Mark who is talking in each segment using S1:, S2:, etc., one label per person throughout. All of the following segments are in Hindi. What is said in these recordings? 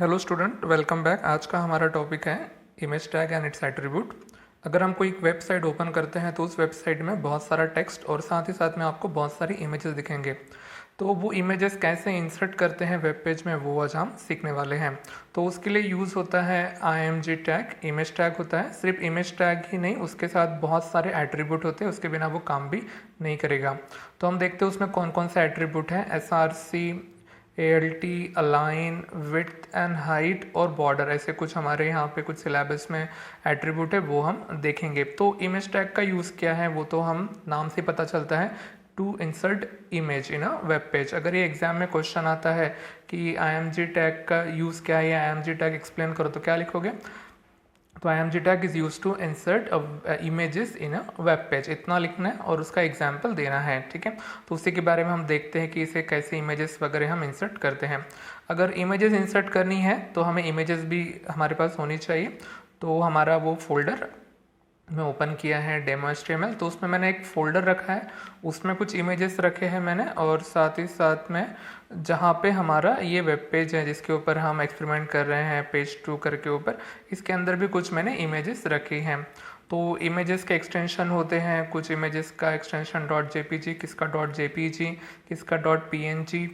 S1: Hello student, welcome back. आज का हमारा टॉपिक है image tag and it's attribute. अगर हम कोई एक वेबसाइट ओपन करते हैं तो उस वेबसाइट में बहुत सारा टेक्स्ट और साथ ही साथ में आपको बहुत सारी इमेजेस दिखेंगे। तो वो इमेजेस कैसे इंसर्ट करते हैं वेब पेज में, वो आज हम सीखने वाले हैं। तो उसके लिए यूज़ होता है IMG टैग, इमेज टैग होता है। सिर्फ इमेज टैग ही नहीं, उसके साथ बहुत सारे एट्रीब्यूट होते हैं, उसके बिना वो काम भी नहीं करेगा। तो हम देखते हैं उसमें कौन कौन से एट्रीब्यूट हैं। SRC, ALT, align, width and height और बॉर्डर, ऐसे कुछ हमारे यहाँ पे कुछ सिलेबस में एट्रीब्यूट है, वो हम देखेंगे। तो इमेज टैग का यूज़ क्या है वो तो हम नाम से पता चलता है, to insert image in a web page. अगर ये एग्जाम में क्वेश्चन आता है कि IMG टैग का यूज़ क्या है या IMG टैग एक्सप्लेन करो, तो क्या लिखोगे? तो IMG tag is use to insert images in a web page, इतना लिखना है और उसका एग्जाम्पल देना है। ठीक है, तो उसी के बारे में हम देखते हैं कि इसे कैसे इमेजेस वगैरह हम इंसर्ट करते हैं। अगर इमेजेस इंसर्ट करनी है तो हमें इमेजेस भी हमारे पास होनी चाहिए। तो हमारा वो फोल्डर मैं ओपन किया है डेमो.html, तो उसमें मैंने एक फ़ोल्डर रखा है, उसमें कुछ इमेजेस रखे हैं मैंने, और साथ ही साथ में जहाँ पे हमारा ये वेब पेज है जिसके ऊपर हम एक्सपेरिमेंट कर रहे हैं, पेज 2 करके ऊपर, इसके अंदर भी कुछ मैंने इमेजेस रखी हैं। तो इमेजेस के एक्सटेंशन होते हैं, कुछ इमेजेस का एक्सटेंशन .jpg, किसका .jpg, किसका .png,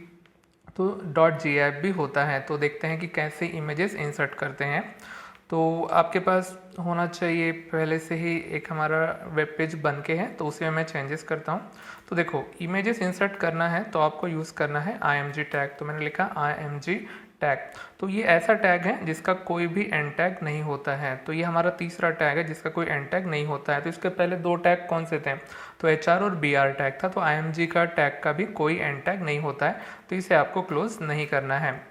S1: तो .gif भी होता है। तो देखते हैं कि कैसे इमेजेस इंसर्ट करते हैं। तो आपके पास होना चाहिए पहले से ही एक हमारा वेब पेज बन के है, तो उसी में मैं चेंजेस करता हूँ। तो देखो, इमेजेस इंसर्ट करना है तो आपको यूज़ करना है IMG टैग। तो मैंने लिखा IMG टैग। तो ये ऐसा टैग है जिसका कोई भी एंड टैग नहीं होता है। तो ये हमारा तीसरा टैग है जिसका कोई एंड टैग नहीं होता है। तो इसके पहले दो टैग कौन से थे? तो HR और BR टैग था। तो IMG का टैग का भी कोई एंड टैग नहीं होता है, तो इसे आपको क्लोज नहीं करना है।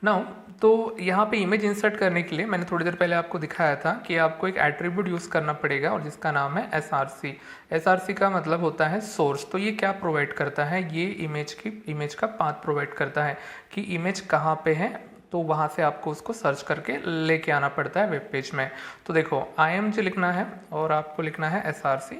S1: नाउ, तो यहाँ पे इमेज इंसर्ट करने के लिए मैंने थोड़ी देर पहले आपको दिखाया था कि आपको एक एट्रीब्यूट यूज़ करना पड़ेगा और जिसका नाम है SRC। SRC का मतलब होता है सोर्स। तो ये क्या प्रोवाइड करता है? ये इमेज का पाथ प्रोवाइड करता है कि इमेज कहाँ पे है, तो वहाँ से आपको उसको सर्च करके लेके आना पड़ता है वेब पेज में। तो देखो, IMG लिखना है और आपको लिखना है SRC,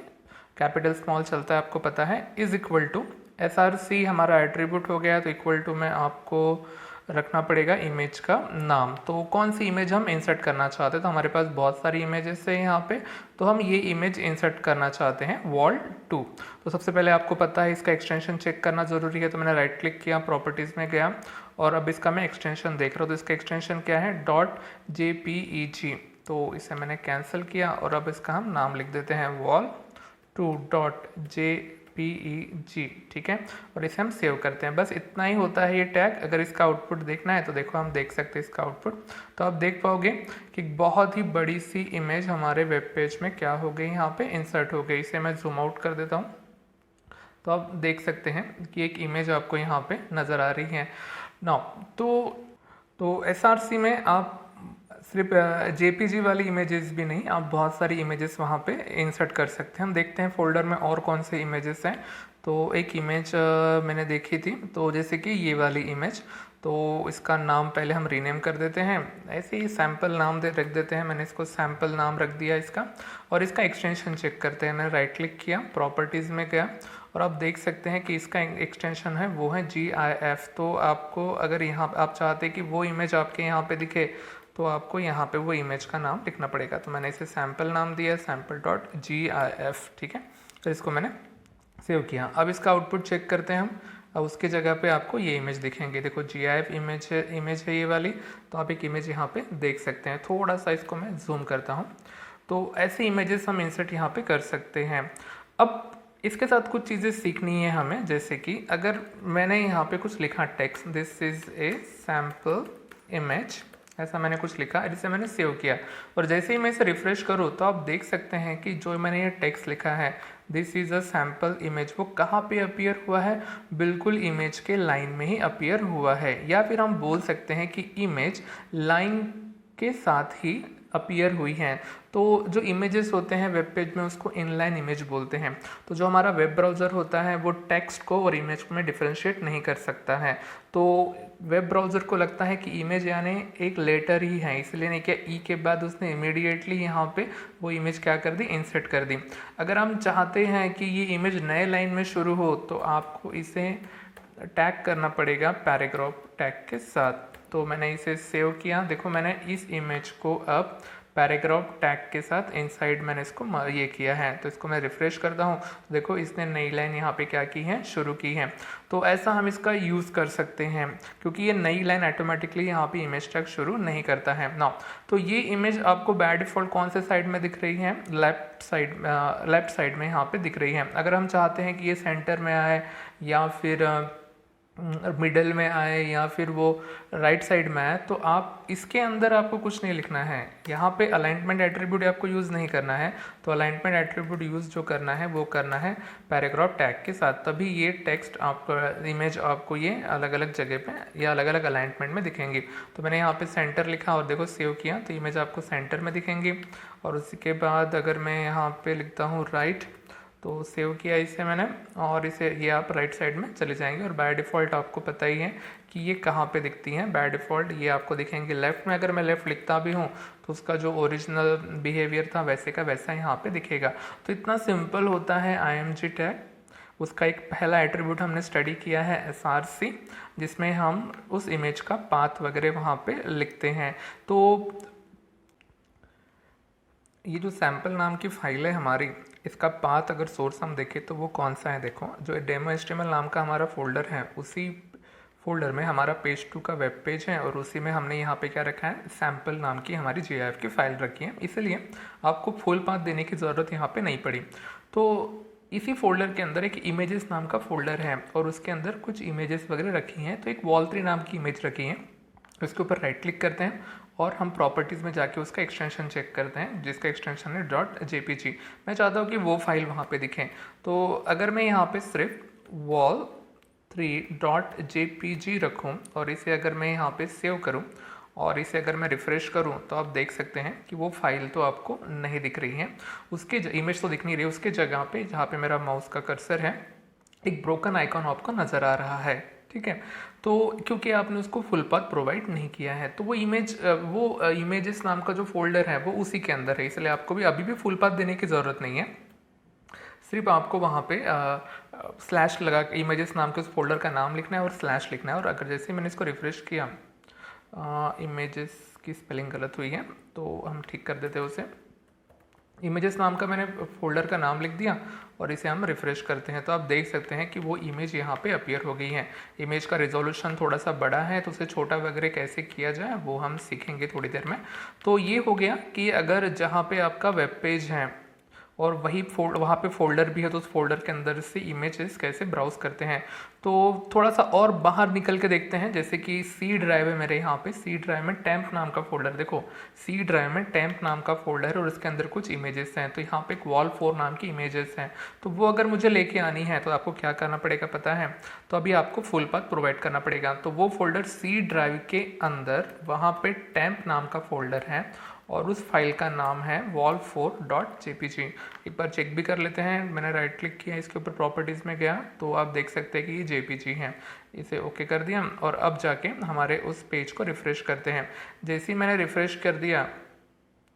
S1: कैपिटल स्मॉल चलता है, आपको पता है, इज इक्वल टू SRC हमारा एट्रीब्यूट हो गया। तो इक्वल टू में आपको रखना पड़ेगा इमेज का नाम। तो कौन सी इमेज हम इंसर्ट करना चाहते हैं? तो हमारे पास बहुत सारी इमेजेस है यहाँ पे, तो हम ये इमेज इंसर्ट करना चाहते हैं, वॉल 2। तो सबसे पहले आपको पता है इसका एक्सटेंशन चेक करना ज़रूरी है। तो मैंने राइट क्लिक किया, प्रॉपर्टीज़ में गया और अब इसका मैं एक्सटेंशन देख रहा हूँ। तो इसका एक्सटेंशन क्या है? .jpeg। तो इसे मैंने कैंसिल किया और अब इसका हम नाम लिख देते हैं wall2.jpeg। ठीक है, और इसे हम सेव करते हैं। बस इतना ही होता है ये टैग। अगर इसका आउटपुट देखना है तो देखो, हम देख सकते हैं इसका आउटपुट। तो आप देख पाओगे कि बहुत ही बड़ी सी इमेज हमारे वेब पेज में क्या हो गई, यहाँ पे इंसर्ट हो गई। इसे मैं जूम आउट कर देता हूँ, तो आप देख सकते हैं कि एक इमेज आपको यहाँ पे नज़र आ रही है। नाउ, तो SRC में आप सिर्फ JPG वाली इमेजेस भी नहीं, आप बहुत सारी इमेजेस वहाँ पे इंसर्ट कर सकते हैं। हम देखते हैं फोल्डर में और कौन से इमेजेस हैं। तो एक इमेज मैंने देखी थी, तो जैसे कि ये वाली इमेज, तो इसका नाम पहले हम रीनेम कर देते हैं, ऐसे ही सैम्पल नाम रख देते हैं। मैंने इसको सैम्पल नाम रख दिया इसका, और इसका एक्सटेंशन चेक करते हैं। मैंने राइट क्लिक किया, प्रॉपर्टीज़ में गया और आप देख सकते हैं कि इसका एक्सटेंशन है वो है GIF। तो आपको अगर यहाँ आप चाहते हैं कि वो इमेज आपके यहाँ पे दिखे, तो आपको यहाँ पे वो इमेज का नाम लिखना पड़ेगा। तो मैंने इसे सैम्पल नाम दिया, sample.gif। ठीक है, तो इसको मैंने सेव किया। अब इसका आउटपुट चेक करते हैं हम। अब उसकी जगह पे आपको ये इमेज दिखेंगे। देखो, GIF इमेज है ये वाली। तो आप एक इमेज यहाँ पे देख सकते हैं। थोड़ा सा इसको मैं जूम करता हूँ। तो ऐसे इमेजेस हम इंसर्ट यहाँ पे कर सकते हैं। अब इसके साथ कुछ चीज़ें सीखनी है हमें, जैसे कि अगर मैंने यहाँ पे कुछ लिखा text, this is a sample image, ऐसा मैंने कुछ लिखा जिसे मैंने सेव किया, और जैसे ही मैं इसे रिफ्रेश करूँ तो आप देख सकते हैं कि जो मैंने ये टेक्स्ट लिखा है, this is a sample image, वो कहाँ पे अपीयर हुआ है? बिल्कुल इमेज के लाइन में ही अपीयर हुआ है। या फिर हम बोल सकते हैं कि इमेज लाइन के साथ ही अपीयर हुई हैं। तो जो इमेजेस होते हैं वेब पेज में, उसको इनलाइन इमेज बोलते हैं। तो जो हमारा वेब ब्राउज़र होता है वो टेक्स्ट को और इमेज को में डिफरेंशिएट नहीं कर सकता है। तो वेब ब्राउज़र को लगता है कि इमेज यानी एक लेटर ही है, इसलिए नहीं क्या ई के बाद उसने इमीडिएटली यहाँ पे वो इमेज क्या कर दी? इंसर्ट कर दी। अगर हम चाहते हैं कि ये इमेज नए लाइन में शुरू हो, तो आपको इसे टैग करना पड़ेगा पैराग्राफ टैग के साथ। तो मैंने इसे सेव किया। देखो मैंने इस इमेज को अब पैराग्राफ टैग के साथ इनसाइड मैंने इसको ये किया है। तो इसको मैं रिफ़्रेश करता हूँ, देखो इसने नई लाइन यहाँ पे क्या की है, शुरू की है। तो ऐसा हम इसका यूज़ कर सकते हैं, क्योंकि ये नई लाइन ऑटोमेटिकली यहाँ पे इमेज टैग शुरू नहीं करता है ना। तो ये इमेज आपको बाय डिफ़ॉल्ट कौन से साइड में दिख रही है, लेफ्ट साइड में यहाँ पे दिख रही है। अगर हम चाहते हैं कि ये सेंटर में आए या फिर मिडल में आए या फिर वो राइट साइड में आए, तो आप इसके अंदर आपको कुछ नहीं लिखना है। यहाँ पे अलाइनमेंट एट्रीब्यूट आपको यूज़ नहीं करना है। तो अलाइनमेंट एट्रीब्यूट यूज़ जो करना है वो करना है पैराग्राफ टैग के साथ, तभी ये टेक्स्ट आपका इमेज आपको ये अलग अलग जगह पे या अलग अलग अलाइनमेंट में दिखेंगी। तो मैंने यहाँ पे सेंटर लिखा और देखो सेव किया, तो इमेज आपको सेंटर में दिखेंगी। और उसके बाद अगर मैं यहाँ पे लिखता हूँ राइट, तो सेव किया इसे मैंने, और इसे ये आप राइट साइड में चले जाएंगे। और बाय डिफ़ॉल्ट आपको पता ही है कि ये कहाँ पे दिखती हैं, बाय डिफ़ॉल्ट ये आपको दिखेंगे लेफ़्ट में। अगर मैं लेफ़्ट लिखता भी हूँ तो उसका जो ओरिजिनल बिहेवियर था वैसे का वैसा यहाँ पे दिखेगा। तो इतना सिंपल होता है IMG टैग। उसका एक पहला एट्रीब्यूट हमने स्टडी किया है SRC, जिसमें हम उस इमेज का पाथ वगैरह वहाँ पे लिखते हैं। तो ये जो सैम्पल नाम की फाइल है हमारी, इसका पाथ अगर सोर्स हम देखें तो वो कौन सा है, देखो जो डेमो HTML नाम का हमारा फोल्डर है, उसी फोल्डर में हमारा पेज 2 का वेब पेज है, और उसी में हमने यहाँ पे क्या रखा है, सैम्पल नाम की हमारी GIF की फाइल रखी है। इसलिए आपको फुल पाथ देने की ज़रूरत यहाँ पे नहीं पड़ी। तो इसी फोल्डर के अंदर एक इमेजेस नाम का फोल्डर है, और उसके अंदर कुछ इमेजेस वगैरह रखी हैं। तो एक wall3 नाम की इमेज रखी है, उसके ऊपर राइट क्लिक करते हैं और हम प्रॉपर्टीज़ में जाके उसका एक्सटेंशन चेक करते हैं, जिसका एक्सटेंशन है .jpg। मैं चाहता हूँ कि वो फाइल वहाँ पे दिखें। तो अगर मैं यहाँ पे सिर्फ wall3.jpg रखूँ और इसे अगर मैं यहाँ पे सेव करूँ और इसे अगर मैं रिफ़्रेश करूँ, तो आप देख सकते हैं कि वो फाइल तो आपको नहीं दिख रही है, उसके इमेज तो दिख नहीं रही, उसके जगह पे जहाँ पे मेरा माउस का कर्सर है एक ब्रोकन आइकॉन आपको नज़र आ रहा है। ठीक है, तो क्योंकि आपने उसको फुल पाथ प्रोवाइड नहीं किया है, तो वो इमेजेस नाम का जो फोल्डर है वो उसी के अंदर है, इसलिए आपको भी अभी भी फुल पाथ देने की ज़रूरत नहीं है। सिर्फ आपको वहाँ पे स्लैश लगा के इमेजेस नाम के उस फोल्डर का नाम लिखना है और स्लैश लिखना है। और अगर जैसे मैंने इसको रिफ्रेश किया, इमेजेस की स्पेलिंग गलत हुई है तो हम ठीक कर देते हैं उसे। इमेजेस नाम का मैंने फोल्डर का नाम लिख दिया और इसे हम रिफ़्रेश करते हैं, तो आप देख सकते हैं कि वो इमेज यहाँ पे अपीयर हो गई है। इमेज का रिजोल्यूशन थोड़ा सा बड़ा है, तो उसे छोटा वगैरह कैसे किया जाए वो हम सीखेंगे थोड़ी देर में। तो ये हो गया कि अगर जहाँ पे आपका वेब पेज है और वहाँ पे फोल्डर भी है, तो उस फोल्डर के अंदर से इमेजेस कैसे ब्राउज करते हैं। तो थोड़ा सा और बाहर निकल के देखते हैं, जैसे कि सी ड्राइव है मेरे यहाँ पे, सी ड्राइव में टेम्प नाम का फोल्डर, देखो सी ड्राइव में टेम्प नाम का फोल्डर है और उसके अंदर कुछ इमेजेस हैं। तो यहाँ पे एक wall4 नाम की इमेजेस हैं, तो वो अगर मुझे लेके आनी है तो आपको क्या करना पड़ेगा पता है, तो अभी आपको फुल पाथ प्रोवाइड करना पड़ेगा। तो वो फोल्डर सी ड्राइव के अंदर वहाँ पे टेम्प नाम का फोल्डर है और उस फाइल का नाम है wall4.jpg। एक बार चेक भी कर लेते हैं, मैंने राइट क्लिक किया, इसके ऊपर प्रॉपर्टीज़ में गया तो आप देख सकते हैं कि ये JPG है। इसे ओके कर दिया और अब जाके हमारे उस पेज को रिफ़्रेश करते हैं। जैसे ही मैंने रिफ़्रेश कर दिया,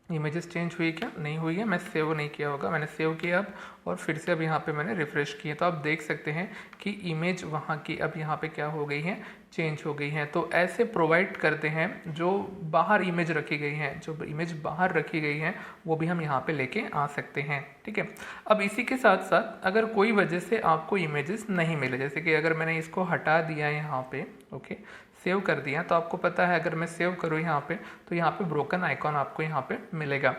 S1: इमेजेस चेंज हुई क्या, नहीं हुई है, मैं सेव नहीं किया होगा, मैंने सेव किया अब और फिर से अब यहाँ पे मैंने रिफ़्रेश किया, तो आप देख सकते हैं कि इमेज वहाँ की अब यहाँ पे क्या हो गई है, चेंज हो गई है। तो ऐसे प्रोवाइड करते हैं, जो बाहर इमेज रखी गई है, जो इमेज बाहर रखी गई है वो भी हम यहाँ पे लेके आ सकते हैं। ठीक है, अब इसी के साथ साथ अगर कोई वजह से आपको इमेजेस नहीं मिले, जैसे कि अगर मैंने इसको हटा दिया यहाँ पे, ओके सेव कर दिया, तो आपको पता है अगर मैं सेव करूँ यहाँ पे तो यहाँ पे ब्रोकन आइकॉन आपको यहाँ पे मिलेगा।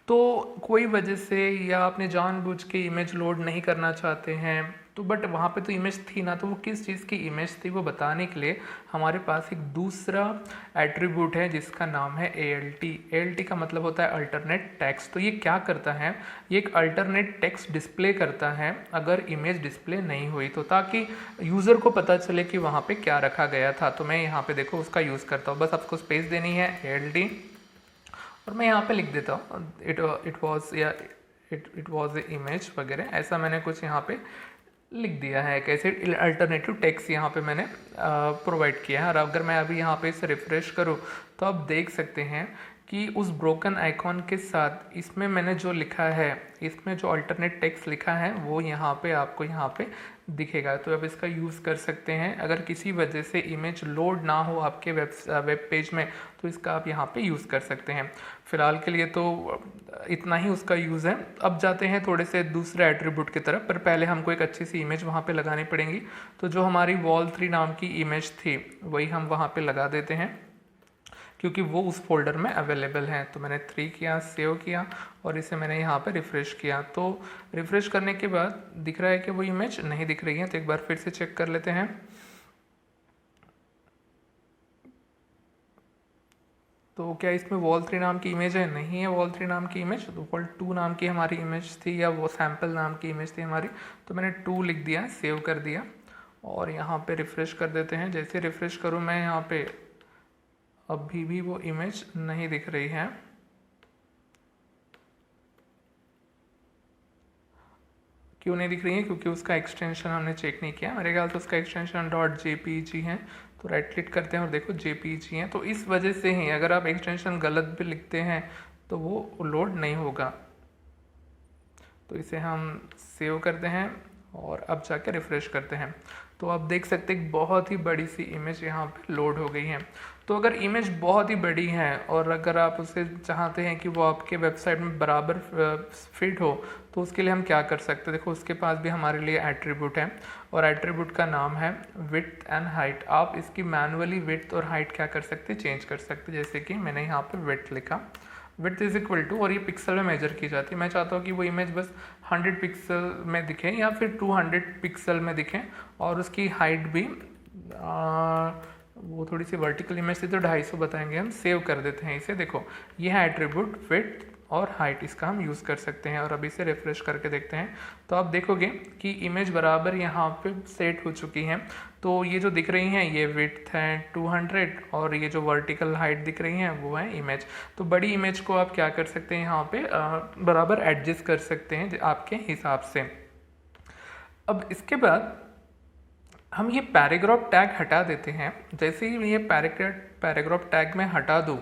S1: तो कोई वजह से या आपने जानबूझ के इमेज लोड नहीं करना चाहते हैं, तो बट वहाँ पे तो इमेज थी ना, तो वो किस चीज़ की इमेज थी वो बताने के लिए हमारे पास एक दूसरा एट्रीब्यूट है जिसका नाम है ALT। ALT का मतलब होता है अल्टरनेट टेक्स्ट। तो ये क्या करता है, ये एक अल्टरनेट टेक्स्ट डिस्प्ले करता है अगर इमेज डिस्प्ले नहीं हुई, तो ताकि यूज़र को पता चले कि वहाँ पे क्या रखा गया था। तो मैं यहाँ पे देखो उसका यूज़ करता हूँ, बस आपको स्पेस देनी है ALT और मैं यहाँ पे लिख देता हूँ इट वॉज ए इमेज वगैरह, ऐसा मैंने कुछ यहाँ पे लिख दिया है। कैसे अल्टरनेटिव टेक्स्ट यहाँ पे मैंने प्रोवाइड किया है। और अगर मैं अभी यहाँ पे इसे रिफ़्रेश करूँ तो आप देख सकते हैं कि उस ब्रोकन आइकॉन के साथ इसमें मैंने जो लिखा है, इसमें जो अल्टरनेट टेक्स्ट लिखा है वो यहाँ पे आपको यहाँ पे दिखेगा। तो अब इसका यूज़ कर सकते हैं। अगर किसी वजह से इमेज लोड ना हो आपके वेब पेज में तो इसका आप यहाँ पे यूज़ कर सकते हैं। फ़िलहाल के लिए तो इतना ही उसका यूज़ है। अब जाते हैं थोड़े से दूसरे एट्रीब्यूट की तरफ, पर पहले हमको एक अच्छी सी इमेज वहाँ पे लगानी पड़ेगी। तो जो हमारी wall3 नाम की इमेज थी वही हम वहाँ पे लगा देते हैं, क्योंकि वो उस फोल्डर में अवेलेबल है। तो मैंने 3 किया, सेव किया और इसे मैंने यहाँ पे रिफ़्रेश किया। तो रिफ़्रेश करने के बाद दिख रहा है कि वो इमेज नहीं दिख रही है। तो एक बार फिर से चेक कर लेते हैं। तो क्या इसमें wall3 नाम की इमेज है? नहीं है wall3 नाम की इमेज। तो wall2 नाम की हमारी इमेज थी, या वो सैम्पल नाम की इमेज थी हमारी। तो मैंने 2 लिख दिया, सेव कर दिया और यहाँ पे रिफ़्रेश कर देते हैं। जैसे रिफ़्रेश करूँ मैं यहाँ पे, अभी भी वो इमेज नहीं दिख रही है। क्यों नहीं दिख रही है? क्योंकि उसका एक्सटेंशन हमने चेक नहीं किया। मेरे ख्याल से उसका एक्सटेंशन .jpeg है। तो राइट क्लिक करते हैं और देखो jpeg है। तो इस वजह से ही अगर आप एक्सटेंशन गलत भी लिखते हैं तो वो लोड नहीं होगा। तो इसे हम सेव करते हैं और अब जाके रिफ़्रेश करते हैं। तो आप देख सकते हैं बहुत ही बड़ी सी इमेज यहाँ पे लोड हो गई है। तो अगर इमेज बहुत ही बड़ी है और अगर आप उसे चाहते हैं कि वो आपके वेबसाइट में बराबर फिट हो, तो उसके लिए हम क्या कर सकते हैं? देखो उसके पास भी हमारे लिए एट्रीब्यूट है और एट्रीब्यूट का नाम है विड्थ एंड हाइट। आप इसकी मैनुअली विड्थ और हाइट क्या कर सकते हैं? चेंज कर सकते हैं। जैसे कि मैंने यहाँ पे विड्थ लिखा, विड्थ इज इक्वल टू, और ये पिक्सल में मेजर की जाती है। मैं चाहता हूँ कि वो इमेज बस 100 पिक्सल में दिखे या फिर 200 पिक्सल में दिखे, और उसकी हाइट भी वो थोड़ी सी वर्टिकल इमेज थी तो 250 बताएंगे हम। सेव कर देते हैं इसे। देखो ये है एट्रीब्यूट विड्थ और हाइट, इसका हम यूज़ कर सकते हैं। और अभी से रिफ्रेश करके देखते हैं तो आप देखोगे कि इमेज बराबर यहाँ पे सेट हो चुकी है। तो ये जो दिख रही हैं ये विड्थ है 200 और ये जो वर्टिकल हाइट दिख रही हैं वो है इमेज। तो बड़ी इमेज को आप क्या कर सकते हैं, यहाँ पे बराबर एडजस्ट कर सकते हैं आपके हिसाब से। अब इसके बाद हम ये पैराग्राफ टैग हटा देते हैं। जैसे ही ये पैराग्राफ टैग में हटा दूँ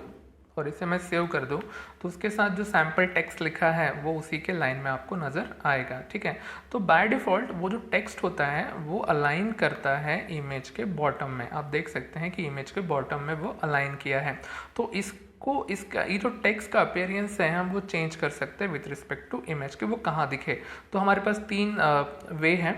S1: और इसे मैं सेव कर दूँ तो उसके साथ जो सैम्पल टेक्स्ट लिखा है वो उसी के लाइन में आपको नज़र आएगा। ठीक है, तो बाय डिफ़ॉल्ट वो जो टेक्स्ट होता है वो अलाइन करता है इमेज के बॉटम में। आप देख सकते हैं कि इमेज के बॉटम में वो अलाइन किया है। तो इसका ये जो टेक्स्ट का अपीयरेंस है हम वो चेंज कर सकते हैं विथ रिस्पेक्ट टू इमेज के वो कहाँ दिखे। तो हमारे पास 3 वे हैं,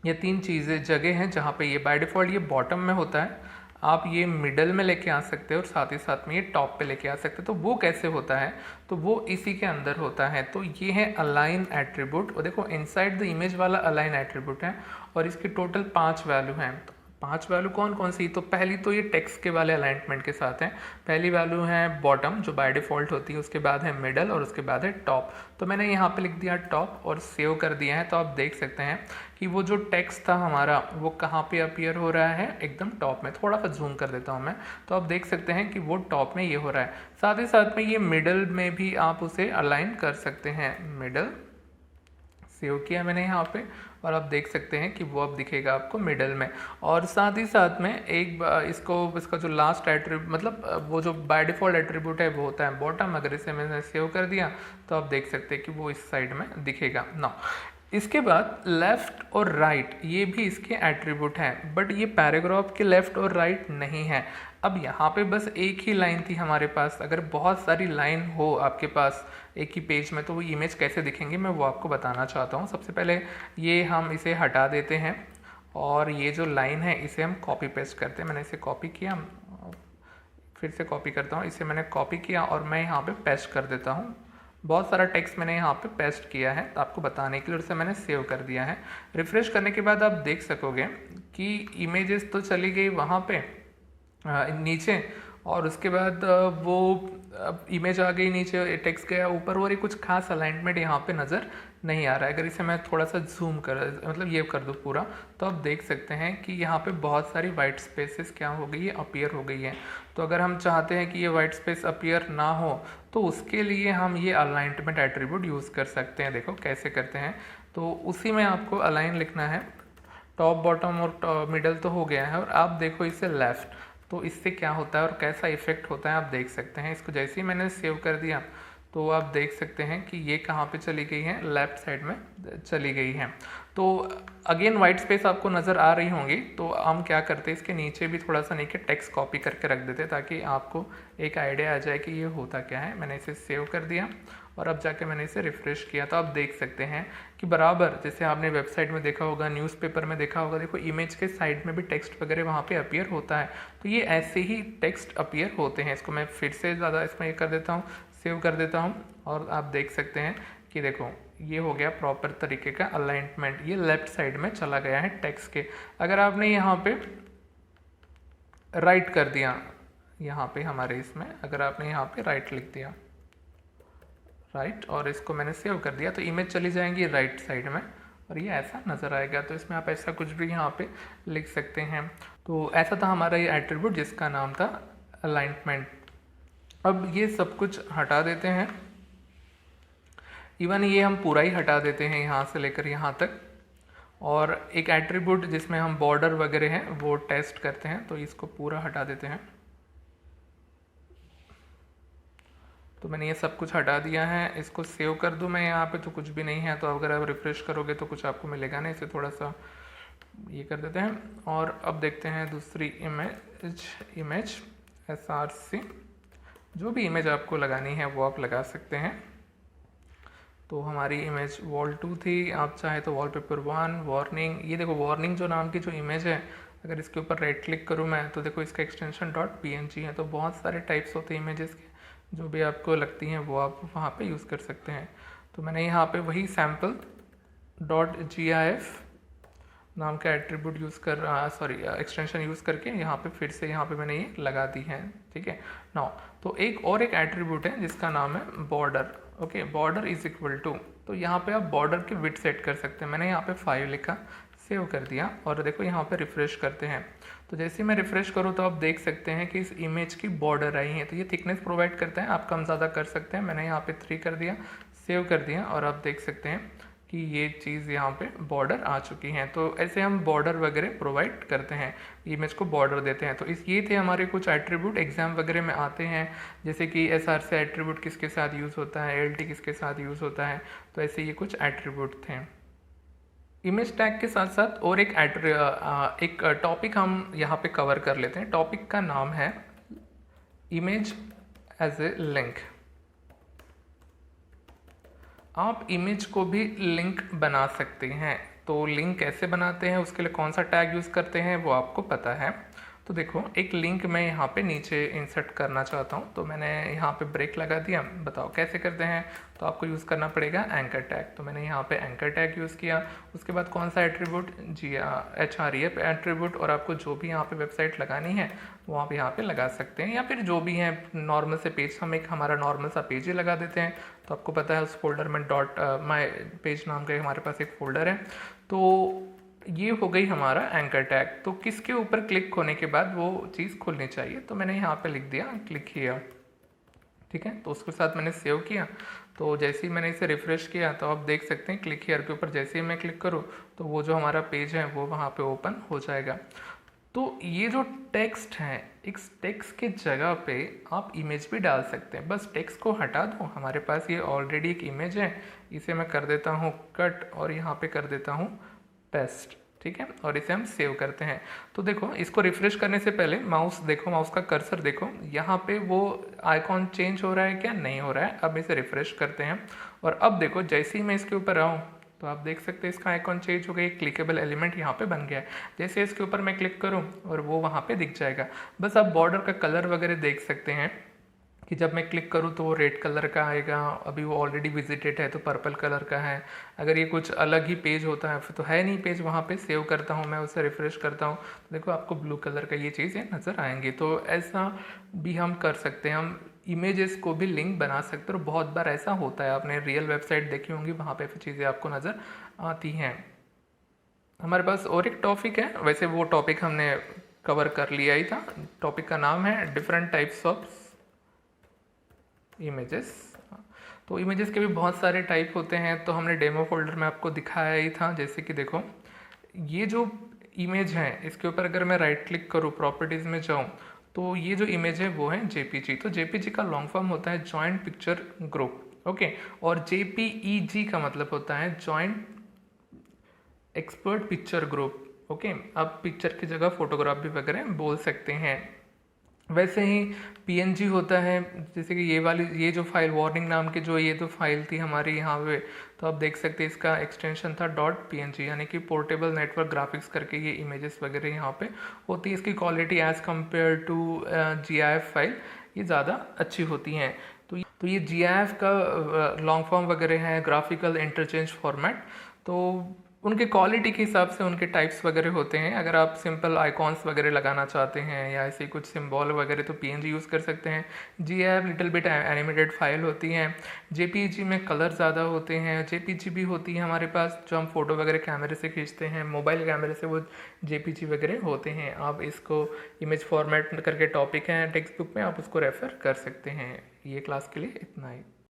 S1: ये 3 चीज़ें जगह हैं जहाँ पे ये बाय डिफ़ॉल्ट ये बॉटम में होता है, आप ये मिडल में लेके आ सकते हो और साथ ही साथ में ये टॉप पे लेके आ सकते हो। तो वो कैसे होता है, तो वो इसी के अंदर होता है। तो ये है अलाइन एट्रीब्यूट, और देखो इनसाइड द इमेज वाला अलाइन एट्रीब्यूट है और इसके टोटल 5 वैल्यू हैं। तो 5 वैल्यू कौन कौन सी? तो पहली तो ये टेक्स्ट के वाले अलाइनमेंट के साथ है। पहली वैल्यू है बॉटम जो बाय डिफ़ॉल्ट होती है, उसके बाद है मिडल और उसके बाद है टॉप। तो मैंने यहाँ पे लिख दिया टॉप और सेव कर दिया है। तो आप देख सकते हैं कि वो जो टेक्स्ट था हमारा वो कहाँ पे अपीयर हो रहा है, एकदम टॉप में। थोड़ा सा जूम कर देता हूँ मैं, तो आप देख सकते हैं कि वो टॉप में ये हो रहा है। साथ ही साथ में ये मिडल में भी आप उसे अलाइन कर सकते हैं। मिडल सेव किया मैंने यहाँ पे और आप देख सकते हैं कि वो अब दिखेगा आपको मिडल में। और साथ ही साथ में इसका जो लास्ट एट्रीब्यूट मतलब वो जो बाय डिफ़ॉल्ट एट्रीब्यूट है वो होता है बॉटम। अगर इसे मैंने सेव कर दिया तो आप देख सकते हैं कि वो इस साइड में दिखेगा ना। इसके बाद लेफ़्ट और राइट ये भी इसके एट्रीब्यूट हैं, बट ये पैराग्राफ के लेफ़्ट और राइट नहीं है। अब यहाँ पे बस एक ही लाइन थी हमारे पास। अगर बहुत सारी लाइन हो आपके पास एक ही पेज में तो वो इमेज कैसे दिखेंगे मैं वो आपको बताना चाहता हूँ। सबसे पहले ये हम इसे हटा देते हैं और ये जो लाइन है इसे हम कॉपी पेस्ट करते हैं। मैंने इसे कॉपी किया, फिर से कॉपी करता हूँ। इसे मैंने कॉपी किया और मैं यहाँ पे पेस्ट कर देता हूँ। बहुत सारा टेक्स्ट मैंने यहाँ पे पेस्ट किया है तो आपको बताने के लिए, उसे मैंने सेव कर दिया है। रिफ्रेश करने के बाद आप देख सकोगे कि इमेजेस तो चली गई वहाँ पे नीचे, और उसके बाद वो इमेज आ गई नीचे, टेक्स्ट गया ऊपर, और ये कुछ खास अलाइनमेंट यहाँ पे नज़र नहीं आ रहा है। अगर इसे मैं थोड़ा सा जूम कर मतलब ये कर दूँ पूरा, तो आप देख सकते हैं कि यहाँ पे बहुत सारी वाइट स्पेसेस क्या हो गई है, अपीयर हो गई है। तो अगर हम चाहते हैं कि ये वाइट स्पेस अपीयर ना हो तो उसके लिए हम ये अलाइनमेंट एट्रीब्यूट यूज़ कर सकते हैं। देखो कैसे करते हैं, तो उसी में आपको अलाइन लिखना है। टॉप बॉटम और मिडल तो हो गया है, और आप देखो इसे लेफ़्ट, तो इससे क्या होता है और कैसा इफेक्ट होता है आप देख सकते हैं। इसको जैसे ही मैंने सेव कर दिया तो आप देख सकते हैं कि ये कहाँ पे चली गई है, लेफ्ट साइड में चली गई है। तो अगेन वाइट स्पेस आपको नज़र आ रही होंगी, तो हम क्या करते हैं इसके नीचे भी थोड़ा सा नीचे टेक्स्ट कॉपी करके रख देते ताकि आपको एक आइडिया आ जाए कि ये होता क्या है। मैंने इसे सेव कर दिया और अब जाके मैंने इसे रिफ्रेश किया तो आप देख सकते हैं कि बराबर जैसे आपने वेबसाइट में देखा होगा, न्यूज़पेपर में देखा होगा, देखो इमेज के साइड में भी टेक्स्ट वगैरह वहाँ पे अपीयर होता है। तो ये ऐसे ही टेक्स्ट अपीयर होते हैं। इसको मैं फिर से ज़्यादा इसमें ये कर देता हूँ, सेव कर देता हूँ और आप देख सकते हैं कि देखो ये हो गया प्रॉपर तरीके का अलाइनमेंट, ये लेफ्ट साइड में चला गया है टेक्स्ट के। अगर आपने यहाँ पे राइट कर दिया, यहाँ पे हमारे इसमें अगर आपने यहाँ पे राइट लिख दिया, राइट, और इसको मैंने सेव कर दिया तो इमेज चली जाएंगी राइट साइड में और ये ऐसा नज़र आएगा। तो इसमें आप ऐसा कुछ भी यहाँ पे लिख सकते हैं। तो ऐसा था हमारा ये एट्रीब्यूट जिसका नाम था अलाइनमेंट। अब ये सब कुछ हटा देते हैं, इवन ये हम पूरा ही हटा देते हैं यहाँ से लेकर यहाँ तक। और एक एट्रीब्यूट जिसमें हम बॉर्डर वगैरह हैं वो टेस्ट करते हैं, तो इसको पूरा हटा देते हैं। तो मैंने ये सब कुछ हटा दिया है, इसको सेव कर दूं मैं यहाँ पे तो कुछ भी नहीं है। तो अगर आप रिफ्रेश करोगे तो कुछ आपको मिलेगा नहीं, इसे थोड़ा सा ये कर देते हैं। और अब देखते हैं दूसरी इमेज SRC, जो भी इमेज आपको लगानी है वो आप लगा सकते हैं। तो हमारी इमेज wall2 थी, आप चाहे तो वॉलपेपर 1 वार्निंग, ये देखो वार्निंग जो नाम की जो इमेज है, अगर इसके ऊपर राइट क्लिक करूँ मैं तो देखो इसका एक्सटेंशन .png है। तो बहुत सारे टाइप्स होते हैं इमेजेस के, जो भी आपको लगती हैं वो आप वहाँ पे यूज़ कर सकते हैं। तो मैंने यहाँ पे वही sample.gif नाम का एट्रीब्यूट यूज़ कर एक्सटेंशन यूज़ करके यहाँ पे फिर से यहाँ पे मैंने ये लगा दी है। ठीक है नाउ, तो एक एट्रीब्यूट है जिसका नाम है border. Okay, border is equal to, तो यहाँ पे आप बॉर्डर की विड्थ सेट कर सकते हैं। मैंने यहाँ पे 5 लिखा, सेव कर दिया और देखो यहाँ पे रिफ्रेश करते हैं। तो जैसे ही मैं रिफ्रेश करूँ तो आप देख सकते हैं कि इस इमेज की बॉर्डर आई है। तो ये थिकनेस प्रोवाइड करता है, आप कम ज़्यादा कर सकते हैं। मैंने यहाँ पे 3 कर दिया, सेव कर दिया और आप देख सकते हैं कि ये चीज़ यहाँ पे बॉर्डर आ चुकी हैं। तो ऐसे हम बॉर्डर वगैरह प्रोवाइड करते हैं, इमेज को बॉर्डर देते हैं। तो ये थे हमारे कुछ एट्रीब्यूट, एग्जाम वगैरह में आते हैं, जैसे कि SRC एट्रीब्यूट किसके साथ यूज़ होता है, LT किसके साथ यूज़ होता है। तो ऐसे ये कुछ एट्रीब्यूट थे। इमेज टैग के साथ साथ और एक टॉपिक हम यहाँ पे कवर कर लेते हैं। टॉपिक का नाम है इमेज एज ए लिंक। आप इमेज को भी लिंक बना सकते हैं। तो लिंक कैसे बनाते हैं, उसके लिए कौन सा टैग यूज़ करते हैं वो आपको पता है। तो देखो एक लिंक मैं यहाँ पे नीचे इंसर्ट करना चाहता हूँ, तो मैंने यहाँ पे ब्रेक लगा दिया। बताओ कैसे करते हैं, तो आपको यूज़ करना पड़ेगा एंकर टैग। तो मैंने यहाँ पे एंकर टैग यूज़ किया। उसके बाद कौन सा एट्रीब्यूट, HREF एट्रीब्यूट, और आपको जो भी यहाँ पे वेबसाइट लगानी है वो आप यहाँ पे लगा सकते हैं, या फिर जो भी है नॉर्मल से पेज, हम एक हमारा नॉर्मल सा पेज ही लगा देते हैं। तो आपको पता है उस फोल्डर में माई पेज नाम का हमारे पास एक फोल्डर है। तो ये हो गई हमारा एंकर टैग। तो किसके ऊपर क्लिक होने के बाद वो चीज़ खुलनी चाहिए, तो मैंने यहाँ पे लिख दिया क्लिक हियर। ठीक है, तो उसके साथ मैंने सेव किया। तो जैसे ही मैंने इसे रिफ्रेश किया तो आप देख सकते हैं क्लिक हियर के ऊपर जैसे ही मैं क्लिक करूँ तो वो जो हमारा पेज है वो वहाँ पे ओपन हो जाएगा। तो ये जो टेक्स्ट है, इस टेक्स्ट के जगह पे आप इमेज भी डाल सकते हैं। बस टेक्स्ट को हटा दो, हमारे पास ये ऑलरेडी एक इमेज है, इसे मैं कर देता हूँ कट और यहाँ पे कर देता हूँ पेस्ट। ठीक है, और इसे हम सेव करते हैं। तो देखो इसको रिफ्रेश करने से पहले माउस देखो, माउस का कर्सर देखो, यहाँ पे वो आइकॉन चेंज हो रहा है क्या, नहीं हो रहा है। अब इसे रिफ्रेश करते हैं और अब देखो जैसे ही मैं इसके ऊपर आऊँ तो आप देख सकते हैं इसका आइकॉन चेंज हो गया, एक क्लिकेबल एलिमेंट यहाँ पे बन गया है। जैसे इसके ऊपर मैं क्लिक करूँ और वो वहाँ पे दिख जाएगा। बस आप बॉर्डर का कलर वगैरह देख सकते हैं कि जब मैं क्लिक करूँ तो वो रेड कलर का आएगा, अभी वो ऑलरेडी विजिटेड है तो पर्पल कलर का है। अगर ये कुछ अलग ही पेज होता है फिर तो है नहीं पेज, वहाँ पे सेव करता हूँ मैं, उसे रिफ्रेश करता हूँ तो देखो आपको ब्लू कलर का ये चीज़ें नज़र आएंगी। तो ऐसा भी हम कर सकते हैं, हम इमेजेस को भी लिंक बना सकते हैं। और बहुत बार ऐसा होता है, आपने रियल वेबसाइट देखी होंगी, वहाँ पे चीज़ें आपको नज़र आती हैं। हमारे पास और एक टॉपिक है, वैसे वो टॉपिक हमने कवर कर लिया ही था। टॉपिक का नाम है डिफरेंट टाइप्स ऑफ इमेजेस। तो इमेजेस के भी बहुत सारे टाइप होते हैं, तो हमने डेमो फोल्डर में आपको दिखाया ही था। जैसे कि देखो ये जो इमेज है इसके ऊपर अगर मैं राइट क्लिक करूँ, प्रॉपर्टीज़ में जाऊँ तो ये जो इमेज है वो है जेपीजी। तो जेपीजी का लॉन्ग फॉर्म होता है जॉइंट पिक्चर ग्रुप, ओके। और जेपीईजी का मतलब होता है joint expert picture group, okay. आप पिक्चर की जगह फोटोग्राफ भी वगैरह बोल सकते हैं। वैसे ही पीएनजी होता है, जैसे कि ये जो फाइल वार्निंग नाम की जो ये तो फाइल थी हमारी यहाँ पे, तो आप देख सकते हैं इसका एक्सटेंशन था डॉट पीएनजी, यानी कि पोर्टेबल नेटवर्क ग्राफिक्स करके ये इमेजेस वगैरह यहाँ पे होती है। इसकी quality as compare to GIF file ये ज़्यादा अच्छी होती हैं। तो ये जीआईएफ का लॉन्ग फॉर्म वगैरह है ग्राफिकल इंटरचेंज फॉर्मेट। तो उनके क्वालिटी के हिसाब से उनके टाइप्स वगैरह होते हैं। अगर आप सिंपल आइकॉन्स वगैरह लगाना चाहते हैं या ऐसे कुछ सिंबल वगैरह तो पीएनजी यूज़ कर सकते हैं। GIF little bit animated file होती हैं। जेपीजी में कलर ज़्यादा होते हैं। जेपीजी भी होती है हमारे पास जो हम फोटो वगैरह कैमरे से खींचते हैं, मोबाइल कैमरे से, वो जेपीजी वगैरह होते हैं। आप इसको इमेज फॉर्मेट करके टॉपिक है टेक्स्ट बुक में, आप उसको रेफ़र कर सकते हैं। ये क्लास के लिए इतना ही।